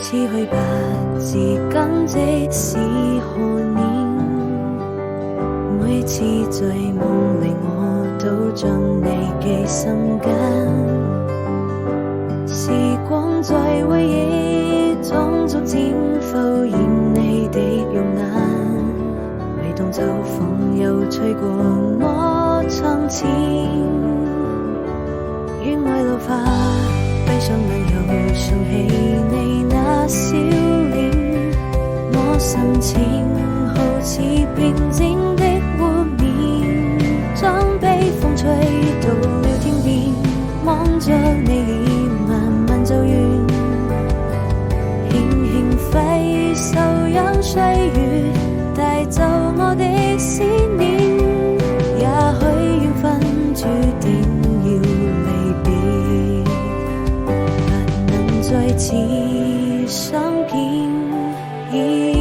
似去吧，自今即使何年，每次在夢裏我都將你記心間，時光在回憶中逐漸浮現你的容顏，每當秋風又吹過我窗前，願愛老化，閉上眼又想起你那笑臉，我心情好似平靜的湖面，將悲風吹到了天邊，望着你臉慢慢走遠，輕輕揮手讓歲月帶走我的思念，也許緣分注定要離別，不能再次相見。